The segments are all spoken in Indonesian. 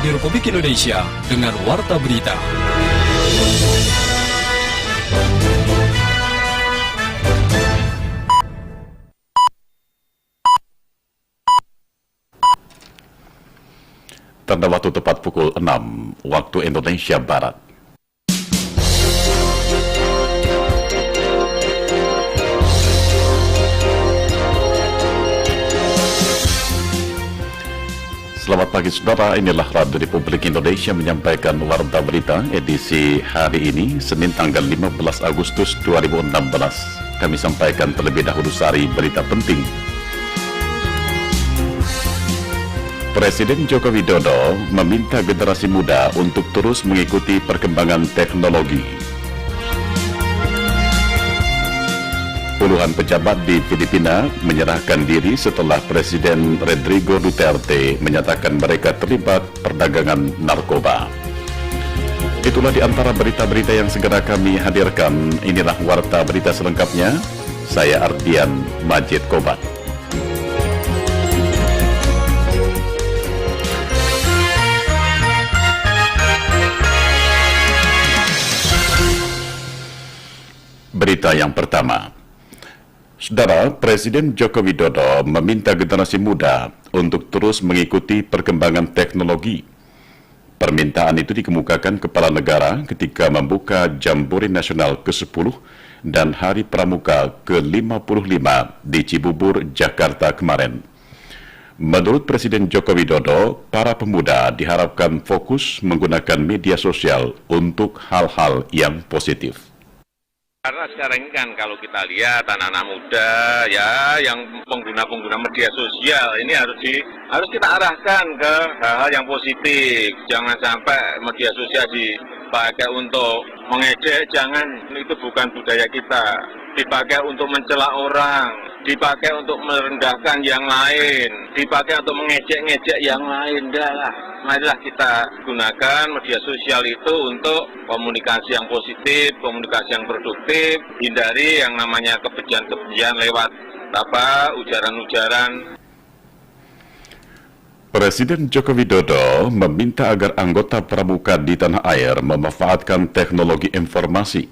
di Republik Indonesia dengan Warta Berita. Tanda waktu tepat pukul 6 waktu Indonesia Barat. Selamat pagi saudara, inilah Radio Republik Indonesia menyampaikan Warta Berita edisi hari ini, Senin tanggal 15 Agustus 2016. Kami sampaikan terlebih dahulu sari berita penting. Presiden Joko Widodo meminta generasi muda untuk terus mengikuti perkembangan teknologi. Puluhan pejabat di Filipina menyerahkan diri setelah Presiden Rodrigo Duterte menyatakan mereka terlibat perdagangan narkoba. Itulah di antara berita-berita yang segera kami hadirkan. Inilah Warta Berita selengkapnya. Saya Ardian Majid Kobat. Berita yang pertama. Saudara, Presiden Joko Widodo meminta generasi muda untuk terus mengikuti perkembangan teknologi. Permintaan itu dikemukakan Kepala Negara ketika membuka Jambore Nasional ke-10 dan Hari Pramuka ke-55 di Cibubur, Jakarta kemarin. Menurut Presiden Joko Widodo, para pemuda diharapkan fokus menggunakan media sosial untuk hal-hal yang positif. Karena sekarang ini kan kalau kita lihat anak-anak muda ya yang pengguna media sosial ini harus kita arahkan ke hal-hal yang positif. Jangan sampai media sosial dipakai untuk mengejek, jangan, itu bukan budaya kita. Dipakai untuk mencela orang, dipakai untuk merendahkan yang lain, dipakai untuk mengejek-ngejek yang lain. Marilah kita gunakan media sosial itu untuk komunikasi yang positif, komunikasi yang produktif, hindari yang namanya kebencian-kebencian lewat ujaran-ujaran. Presiden Joko Widodo meminta agar anggota pramuka di tanah air memanfaatkan teknologi informasi.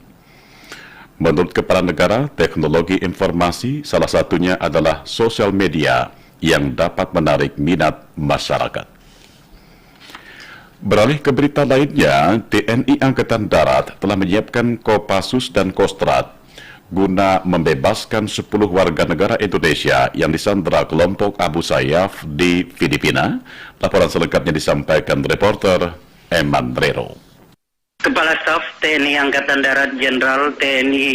Menurut Kepala Negara, teknologi informasi salah satunya adalah sosial media yang dapat menarik minat masyarakat. Beralih ke berita lainnya, TNI Angkatan Darat telah menyiapkan Kopassus dan Kostrad guna membebaskan 10 warga negara Indonesia yang disandra kelompok Abu Sayyaf di Filipina. Laporan selengkapnya disampaikan reporter Eman Rero. Kepala Staf TNI Angkatan Darat Jenderal TNI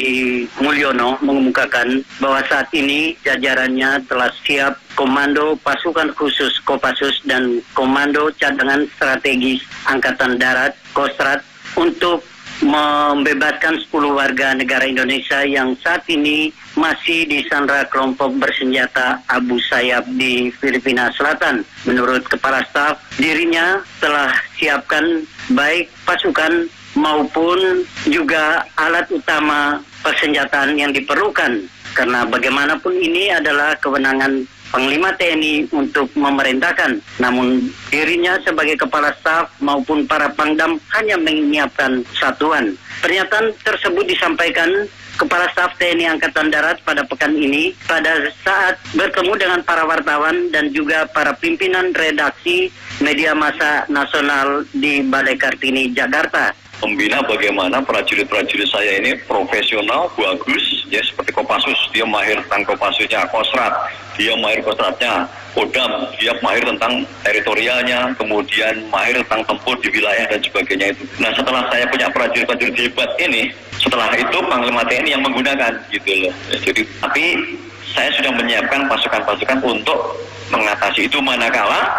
Mulyono mengemukakan bahwa saat ini jajarannya telah siap Komando Pasukan Khusus Kopassus dan Komando Cadangan Strategis Angkatan Darat Kostrad untuk membebaskan 10 warga negara Indonesia yang saat ini masih disandra kelompok bersenjata Abu Sayyaf di Filipina Selatan. Menurut Kepala Staf, dirinya telah siapkan baik pasukan maupun juga alat utama persenjataan yang diperlukan. Karena bagaimanapun ini adalah kewenangan Panglima TNI untuk memerintahkan. Namun dirinya sebagai Kepala Staf maupun para Pangdam hanya menyiapkan satuan. Pernyataan tersebut disampaikan Kepala Staf TNI Angkatan Darat pada pekan ini pada saat bertemu dengan para wartawan dan juga para pimpinan redaksi media massa nasional di Balai Kartini, Jakarta. Membina bagaimana prajurit-prajurit saya ini profesional, bagus, ya seperti Kopassus, dia mahir tentang Kopassusnya, Kostrad, dia mahir Kostradnya, Kodam, dia mahir tentang teritorialnya, kemudian mahir tentang tempur di wilayah dan sebagainya itu. Nah setelah saya punya prajurit-prajurit hebat ini, setelah itu Panglima TNI yang menggunakan gitu loh. Jadi tapi saya sudah menyiapkan pasukan-pasukan untuk mengatasi itu manakala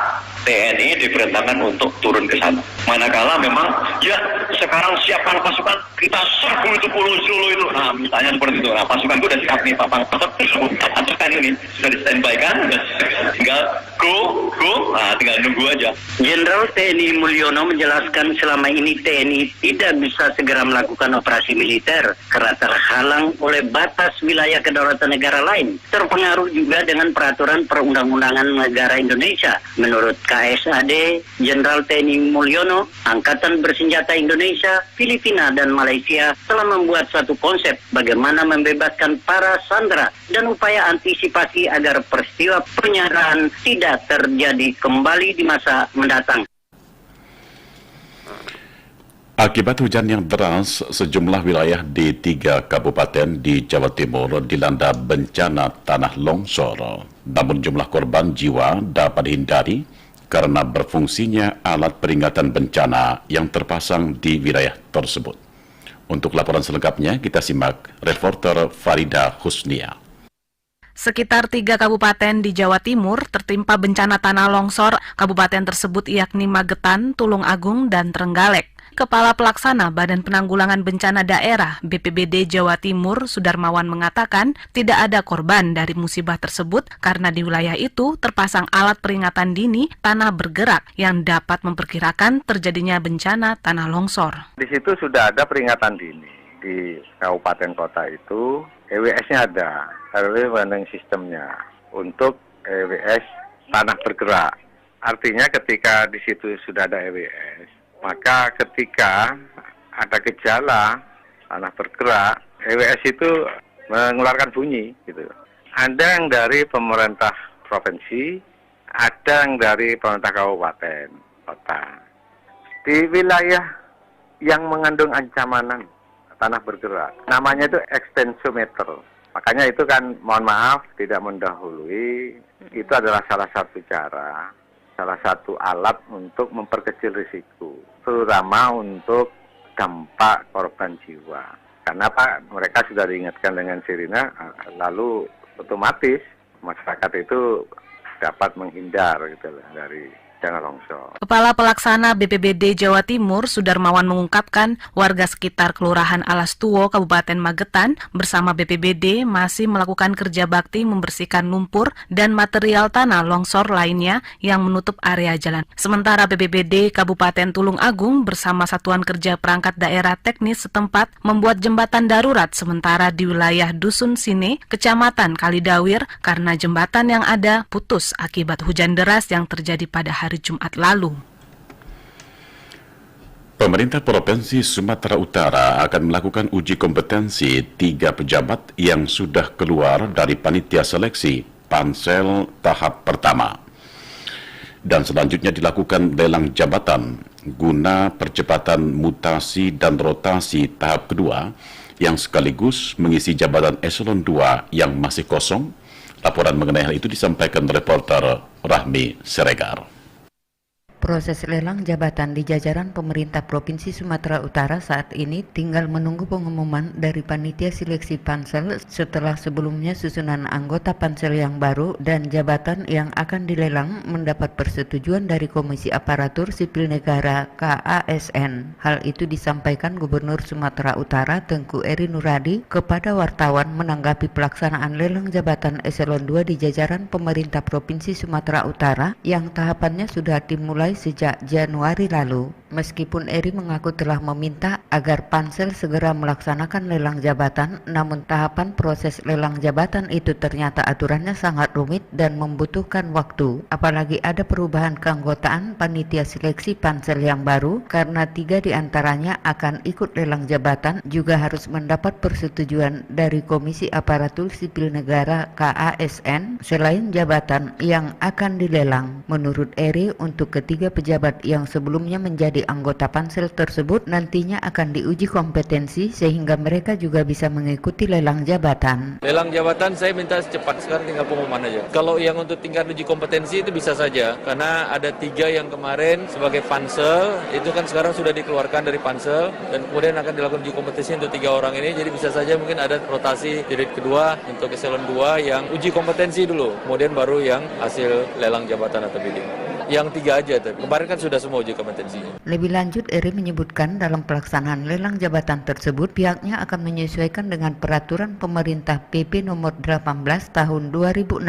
TNI diperintahkan untuk turun ke sana. Manakala memang ya sekarang siapkan pasukan, kita serbu itu Pulau Solo itu. Nah, misalnya seperti itu. Nah, pasukan itu sudah siap nih, pasukan ini sudah di standby kan, tinggal go, nah tinggal nunggu aja. Jenderal TNI Mulyono menjelaskan selama ini TNI tidak bisa segera melakukan operasi militer karena terhalang oleh batas wilayah kedaulatan negara lain. Terpengaruh juga dengan peraturan perundang-undangan negara Indonesia. Menurut KSAD, Jenderal TNI Mulyono, Angkatan Bersenjata Indonesia, Filipina, dan Malaysia telah membuat satu konsep bagaimana membebaskan para sandera dan upaya antisipasi agar peristiwa penyanderaan tidak terjadi kembali di masa mendatang. Akibat hujan yang deras, sejumlah wilayah di 3 kabupaten di Jawa Timur dilanda bencana tanah longsor. Namun jumlah korban jiwa dapat dihindari karena berfungsinya alat peringatan bencana yang terpasang di wilayah tersebut. Untuk laporan selengkapnya, kita simak reporter Farida Husnia. Sekitar 3 kabupaten di Jawa Timur tertimpa bencana tanah longsor. Kabupaten tersebut yakni Magetan, Tulung Agung, dan Trenggalek. Kepala Pelaksana Badan Penanggulangan Bencana Daerah BPBD Jawa Timur, Sudarmawan, mengatakan tidak ada korban dari musibah tersebut karena di wilayah itu terpasang alat peringatan dini tanah bergerak yang dapat memperkirakan terjadinya bencana tanah longsor. Di situ sudah ada peringatan dini. Di kabupaten kota itu EWS-nya ada, early warning system-nya untuk EWS tanah bergerak. Artinya ketika di situ sudah ada EWS, maka ketika ada gejala tanah bergerak, EWS itu mengeluarkan bunyi gitu. Ada yang dari pemerintah provinsi, ada yang dari pemerintah kabupaten, kota. Di wilayah yang mengandung ancaman tanah bergerak, namanya itu extensometer. Makanya itu kan, mohon maaf, tidak mendahului, itu adalah salah satu cara, salah satu alat untuk memperkecil risiko, terutama untuk dampak korban jiwa. Karena Pak, mereka sudah diingatkan dengan sirine, lalu otomatis masyarakat itu dapat menghindar gitu dari bencana longsor. Kepala Pelaksana BPBD Jawa Timur, Sudarmawan, mengungkapkan warga sekitar Kelurahan Alastuwo, Kabupaten Magetan, bersama BPBD masih melakukan kerja bakti membersihkan lumpur dan material tanah longsor lainnya yang menutup area jalan. Sementara BPBD Kabupaten Tulung Agung bersama Satuan Kerja Perangkat Daerah Teknis setempat membuat jembatan darurat sementara di wilayah Dusun Sine, Kecamatan Kalidawir, karena jembatan yang ada putus akibat hujan deras yang terjadi pada hari Jumat lalu. Pemerintah Provinsi Sumatera Utara akan melakukan uji kompetensi 3 pejabat yang sudah keluar dari panitia seleksi Pansel tahap pertama. Dan selanjutnya dilakukan lelang jabatan guna percepatan mutasi dan rotasi tahap kedua yang sekaligus mengisi jabatan eselon 2 yang masih kosong. Laporan mengenai hal itu disampaikan reporter Rahmi Siregar. Proses lelang jabatan di jajaran pemerintah Provinsi Sumatera Utara saat ini tinggal menunggu pengumuman dari panitia seleksi Pansel setelah sebelumnya susunan anggota Pansel yang baru dan jabatan yang akan dilelang mendapat persetujuan dari Komisi Aparatur Sipil Negara KASN. Hal itu disampaikan Gubernur Sumatera Utara Tengku Eri Nuradi kepada wartawan menanggapi pelaksanaan lelang jabatan eselon 2 di jajaran pemerintah Provinsi Sumatera Utara yang tahapannya sudah dimulai sejak Januari lalu. Meskipun Eri mengaku telah meminta agar Pansel segera melaksanakan lelang jabatan, namun tahapan proses lelang jabatan itu ternyata aturannya sangat rumit dan membutuhkan waktu. Apalagi ada perubahan keanggotaan panitia seleksi Pansel yang baru, karena 3 diantaranya akan ikut lelang jabatan juga harus mendapat persetujuan dari Komisi Aparatur Sipil Negara KASN selain jabatan yang akan dilelang. Menurut Eri, untuk ketiga pejabat yang sebelumnya menjadi anggota Pansel tersebut nantinya akan diuji kompetensi sehingga mereka juga bisa mengikuti lelang jabatan. Lelang jabatan saya minta cepat, sekarang tinggal pengumuman aja. Kalau yang untuk tingkat uji kompetensi itu bisa saja, karena ada 3 yang kemarin sebagai Pansel, itu kan sekarang sudah dikeluarkan dari Pansel, dan kemudian akan dilakukan uji kompetensi untuk 3 orang ini, jadi bisa saja mungkin ada rotasi jilid kedua untuk eselon 2 yang uji kompetensi dulu, kemudian baru yang hasil lelang jabatan atau bidding. yang 3 aja tuh. Kemarin kan sudah semua uji kompetensinya. Lebih lanjut, Eri menyebutkan dalam pelaksanaan lelang jabatan tersebut, pihaknya akan menyesuaikan dengan peraturan pemerintah PP nomor 18 tahun 2016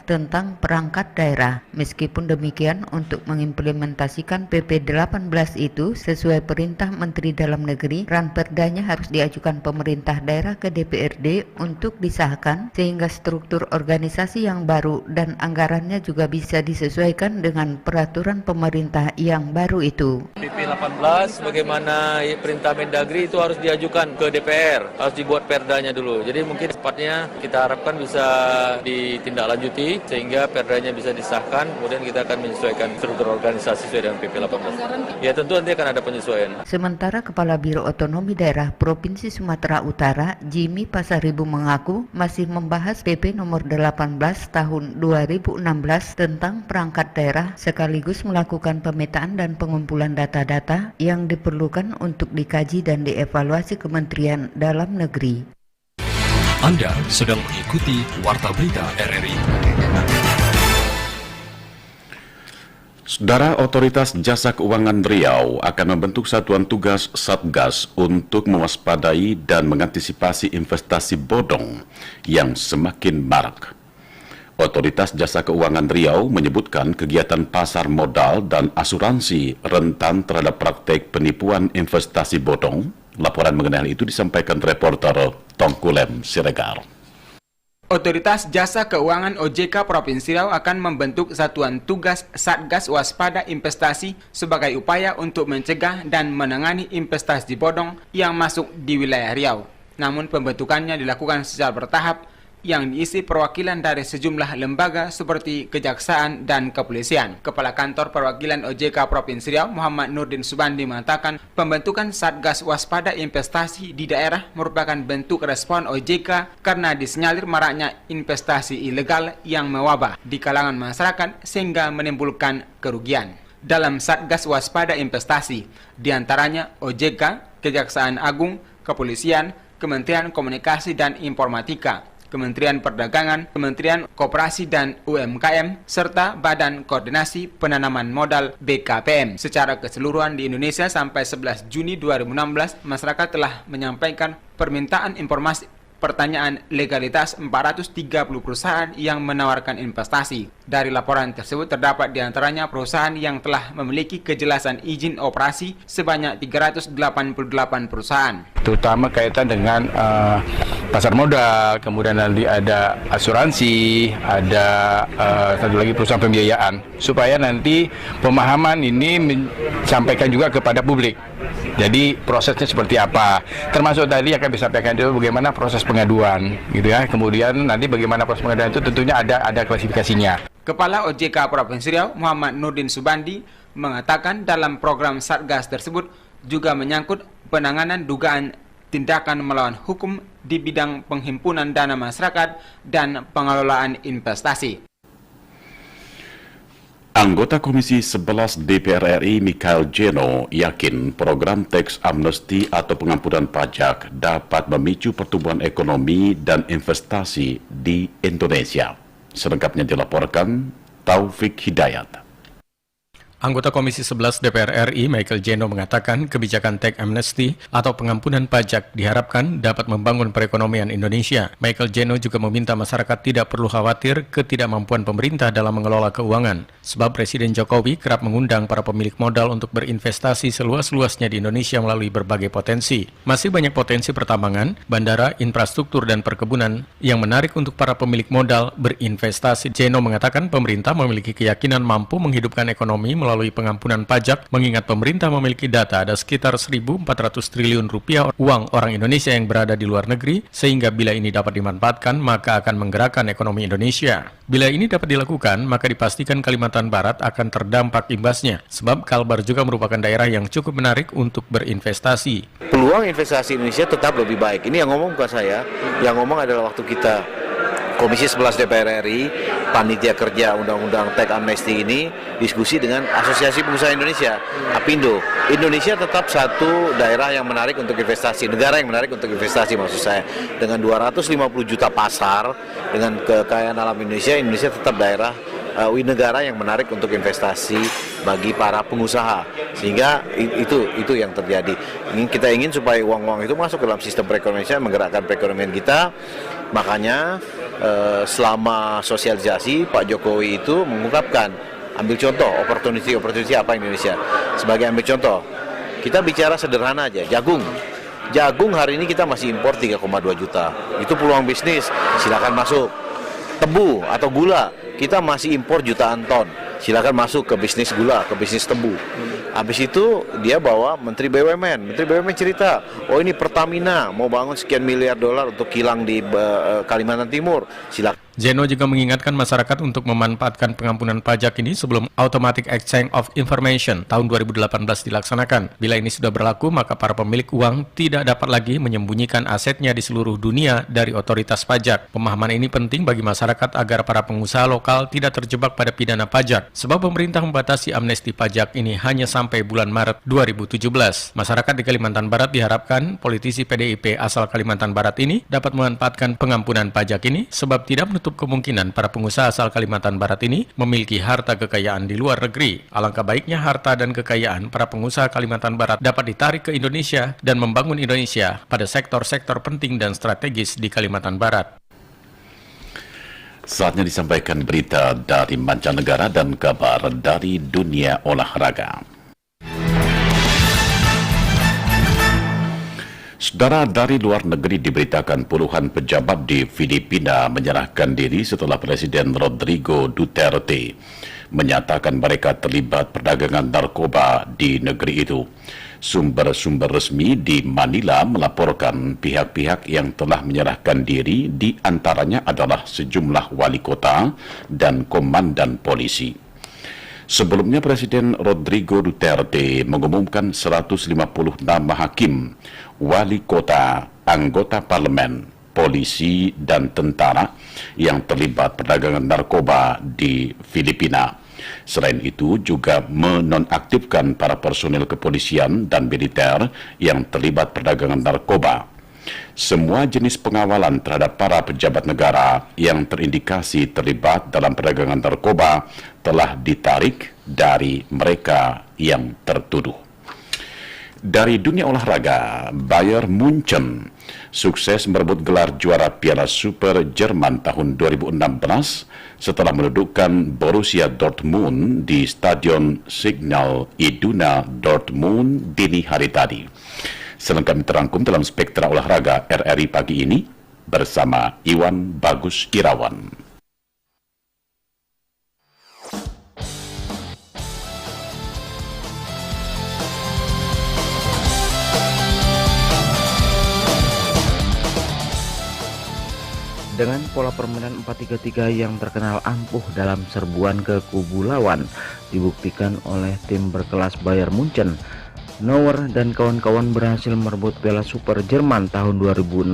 tentang perangkat daerah. Meskipun demikian, untuk mengimplementasikan PP 18 itu sesuai perintah Menteri Dalam Negeri, ranperdanya harus diajukan pemerintah daerah ke DPRD untuk disahkan sehingga struktur organisasi yang baru dan anggarannya juga bisa disesuaikan dengan peraturan pemerintah yang baru itu. PP 18 bagaimana perintah Mendagri itu harus diajukan ke DPR, harus dibuat perdanya dulu. Jadi mungkin cepatnya kita harapkan bisa ditindaklanjuti sehingga perdanya bisa disahkan, kemudian kita akan menyesuaikan struktur organisasi sesuai dengan PP 18. Ya tentu nanti akan ada penyesuaian. Sementara Kepala Biro Otonomi Daerah Provinsi Sumatera Utara, Jimmy Pasaribu mengaku masih membahas PP nomor 18 tahun 2016 tentang perangkat daerah sekaligus melakukan pemetaan dan pengumpulan data-data yang diperlukan untuk dikaji dan dievaluasi Kementerian Dalam Negeri. Anda sedang mengikuti Warta Berita RRI. Saudara, Otoritas Jasa Keuangan Riau akan membentuk satuan tugas Satgas untuk mewaspadai dan mengantisipasi investasi bodong yang semakin marak. Otoritas Jasa Keuangan Riau menyebutkan kegiatan pasar modal dan asuransi rentan terhadap praktek penipuan investasi bodong. Laporan mengenai hal itu disampaikan reporter Tongkulem Siregar. Otoritas Jasa Keuangan OJK Provinsi Riau akan membentuk satuan tugas Satgas Waspada Investasi sebagai upaya untuk mencegah dan menangani investasi bodong yang masuk di wilayah Riau. Namun pembentukannya dilakukan secara bertahap yang diisi perwakilan dari sejumlah lembaga seperti Kejaksaan dan Kepolisian. Kepala Kantor Perwakilan OJK Provinsi Riau, Muhammad Nurdin Subandi, mengatakan pembentukan Satgas Waspada Investasi di daerah merupakan bentuk respon OJK karena disinyalir maraknya investasi ilegal yang mewabah di kalangan masyarakat sehingga menimbulkan kerugian. Dalam Satgas Waspada Investasi, diantaranya OJK, Kejaksaan Agung, Kepolisian, Kementerian Komunikasi dan Informatika, Kementerian Perdagangan, Kementerian Koperasi dan UMKM, serta Badan Koordinasi Penanaman Modal BKPM. Secara keseluruhan di Indonesia sampai 11 Juni 2016, masyarakat telah menyampaikan permintaan informasi pertanyaan legalitas 430 perusahaan yang menawarkan investasi. Dari laporan tersebut terdapat diantaranya perusahaan yang telah memiliki kejelasan izin operasi sebanyak 388 perusahaan. Terutama kaitan dengan pasar modal, kemudian nanti ada asuransi, ada satu lagi perusahaan pembiayaan, supaya nanti pemahaman ini disampaikan juga kepada publik. Jadi prosesnya seperti apa, termasuk tadi akan disampaikan dulu bagaimana proses pengaduan, gitu ya. Kemudian nanti bagaimana proses pengaduan itu tentunya ada klasifikasinya. Kepala OJK Provinsi Riau, Muhammad Nurdin Subandi, mengatakan dalam program Satgas tersebut juga menyangkut penanganan dugaan tindakan melawan hukum di bidang penghimpunan dana masyarakat dan pengelolaan investasi. Anggota Komisi 11 DPR RI Michael Jeno yakin program teks amnesti atau pengampunan pajak dapat memicu pertumbuhan ekonomi dan investasi di Indonesia. Selengkapnya dilaporkan Taufik Hidayat. Anggota Komisi 11 DPR RI Michael Jeno mengatakan kebijakan tax amnesty atau pengampunan pajak diharapkan dapat membangun perekonomian Indonesia. Michael Jeno juga meminta masyarakat tidak perlu khawatir ketidakmampuan pemerintah dalam mengelola keuangan, sebab Presiden Jokowi kerap mengundang para pemilik modal untuk berinvestasi seluas-luasnya di Indonesia melalui berbagai potensi. Masih banyak potensi pertambangan, bandara, infrastruktur, dan perkebunan yang menarik untuk para pemilik modal berinvestasi. Jeno mengatakan pemerintah memiliki keyakinan mampu menghidupkan ekonomi melalui pengampunan pajak, mengingat pemerintah memiliki data ada sekitar 1.400 triliun rupiah uang orang Indonesia yang berada di luar negeri, sehingga bila ini dapat dimanfaatkan, maka akan menggerakkan ekonomi Indonesia. Bila ini dapat dilakukan, maka dipastikan Kalimantan Barat akan terdampak imbasnya, sebab Kalbar juga merupakan daerah yang cukup menarik untuk berinvestasi. Peluang investasi Indonesia tetap lebih baik. Ini yang ngomong bukan saya, yang ngomong adalah waktu kita Komisi 11 DPR RI, Panitia Kerja Undang-Undang Tax Amnesty ini diskusi dengan Asosiasi Pengusaha Indonesia, APindo. Indonesia tetap satu daerah yang menarik untuk investasi, negara yang menarik untuk investasi maksud saya. Dengan 250 juta pasar, dengan kekayaan alam Indonesia, Indonesia tetap daerah negara yang menarik untuk investasi bagi para pengusaha, sehingga itu yang terjadi. Kita ingin supaya uang-uang itu masuk ke dalam sistem perekonomian, menggerakkan perekonomian kita. Makanya selama sosialisasi Pak Jokowi itu mengungkapkan, ambil contoh opportunity apa Indonesia. Sebagai ambil contoh, kita bicara sederhana aja, jagung hari ini kita masih impor 3,2 juta, itu peluang bisnis, silakan masuk. Tebu atau gula, kita masih impor jutaan ton, silakan masuk ke bisnis gula, ke bisnis tebu. Habis itu dia bawa Menteri BUMN cerita, oh ini Pertamina mau bangun sekian miliar dolar untuk kilang di Kalimantan Timur, silakan. Jeno juga mengingatkan masyarakat untuk memanfaatkan pengampunan pajak ini sebelum Automatic Exchange of Information tahun 2018 dilaksanakan. Bila ini sudah berlaku, maka para pemilik uang tidak dapat lagi menyembunyikan asetnya di seluruh dunia dari otoritas pajak. Pemahaman ini penting bagi masyarakat agar para pengusaha lokal tidak terjebak pada pidana pajak, sebab pemerintah membatasi amnesti pajak ini hanya sampai bulan Maret 2017. Masyarakat di Kalimantan Barat diharapkan politisi PDIP asal Kalimantan Barat ini dapat memanfaatkan pengampunan pajak ini, sebab tidak menutup kemungkinan para pengusaha asal Kalimantan Barat ini memiliki harta kekayaan di luar negeri. Alangkah baiknya harta dan kekayaan para pengusaha Kalimantan Barat dapat ditarik ke Indonesia dan membangun Indonesia pada sektor-sektor penting dan strategis di Kalimantan Barat. Saatnya disampaikan berita dari mancanegara dan kabar dari dunia olahraga. Saudara, dari luar negeri diberitakan puluhan pejabat di Filipina menyerahkan diri setelah Presiden Rodrigo Duterte menyatakan mereka terlibat perdagangan narkoba di negeri itu. Sumber-sumber resmi di Manila melaporkan pihak-pihak yang telah menyerahkan diri di antaranya adalah sejumlah wali kota dan komandan polisi. Sebelumnya Presiden Rodrigo Duterte mengumumkan 150 nama hakim, wali kota, anggota parlemen, polisi, dan tentara yang terlibat perdagangan narkoba di Filipina. Selain itu juga menonaktifkan para personil kepolisian dan militer yang terlibat perdagangan narkoba. Semua jenis pengawalan terhadap para pejabat negara yang terindikasi terlibat dalam perdagangan narkoba telah ditarik dari mereka yang tertuduh. Dari dunia olahraga, Bayern Munchen sukses merebut gelar juara Piala Super Jerman tahun 2016 setelah menundukkan Borussia Dortmund di Stadion Signal Iduna Dortmund dini hari tadi. Selengkapnya terangkum dalam Spektra Olahraga RRI pagi ini bersama Iwan Bagus Irawan. Dengan pola permainan 4-3-3 yang terkenal ampuh dalam serbuan ke kubu lawan dibuktikan oleh tim berkelas Bayern Munchen, Neuer dan kawan-kawan berhasil merebut Piala Super Jerman tahun 2016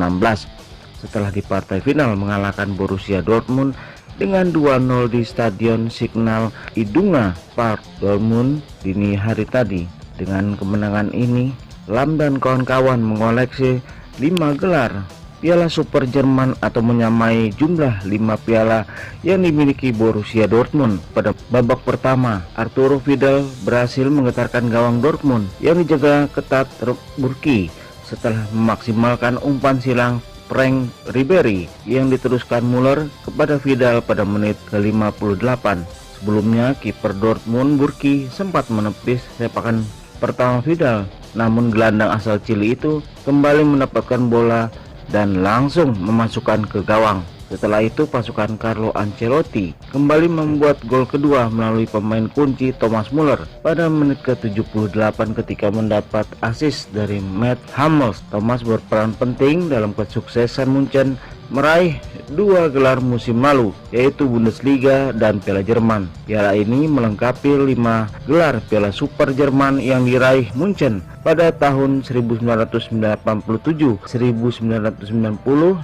setelah di partai final mengalahkan Borussia Dortmund dengan 2-0 di Stadion Signal Iduna Park Dortmund dini hari tadi. Dengan kemenangan ini, Lam dan kawan-kawan mengoleksi 5 gelar Piala Super Jerman atau menyamai jumlah 5 piala yang dimiliki Borussia Dortmund. Pada babak pertama, Arturo Vidal berhasil menggetarkan gawang Dortmund yang dijaga ketat Burki setelah memaksimalkan umpan silang Frank Ribery yang diteruskan Müller kepada Vidal pada menit ke-58. Sebelumnya, kiper Dortmund Burki sempat menepis sepakan pertama Vidal, namun gelandang asal Chili itu kembali mendapatkan bola dan langsung memasukkan ke gawang. Setelah itu pasukan Carlo Ancelotti kembali membuat gol kedua melalui pemain kunci Thomas Müller pada menit ke-78 ketika mendapat assist dari Matt Hummels. Thomas berperan penting dalam kesuksesan Munchen meraih 2 gelar musim lalu, yaitu Bundesliga dan Piala Jerman. Piala ini melengkapi 5 gelar Piala Super Jerman yang diraih Munchen pada tahun 1987, 1990,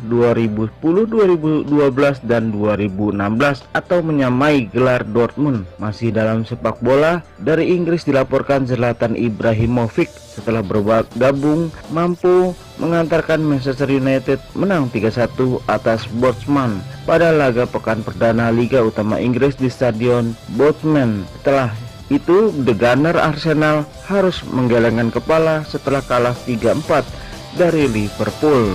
2010, 2012, dan 2016 atau menyamai gelar Dortmund. Masih dalam sepak bola, dari Inggris dilaporkan Zlatan Ibrahimovic setelah bergabung mampu mengantarkan Manchester United menang 3-1 atas Bournemouth pada laga pekan perdana Liga Utama Inggris di Stadion Bournemouth. Setelah itu, The Gunner Arsenal harus menggelengkan kepala setelah kalah 3-4 dari Liverpool.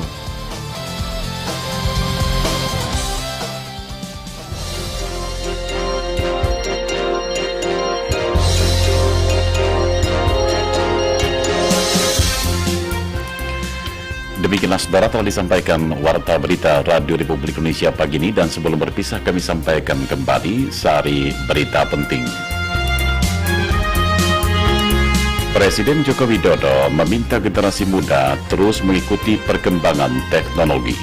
Demikianlah saudara telah disampaikan Warta Berita Radio Republik Indonesia pagi ini, dan sebelum berpisah kami sampaikan kembali sari berita penting. Presiden Joko Widodo meminta generasi muda terus mengikuti perkembangan teknologi.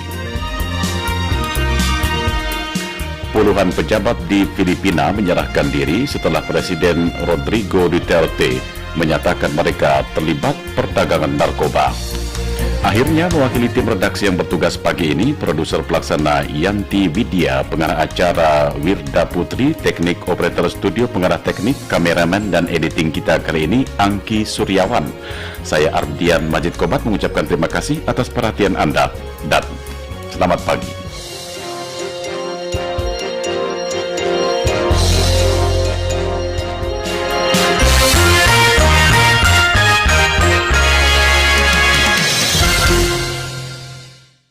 Puluhan pejabat di Filipina menyerahkan diri setelah Presiden Rodrigo Duterte menyatakan mereka terlibat perdagangan narkoba. Akhirnya, mewakili tim redaksi yang bertugas pagi ini, produser pelaksana Yanti Widya, pengarah acara Wirda Putri, teknik operator studio, pengarah teknik, kameramen, dan editing kita kali ini Angki Suryawan. Saya Ardian Majid Kobat mengucapkan terima kasih atas perhatian Anda dan selamat pagi.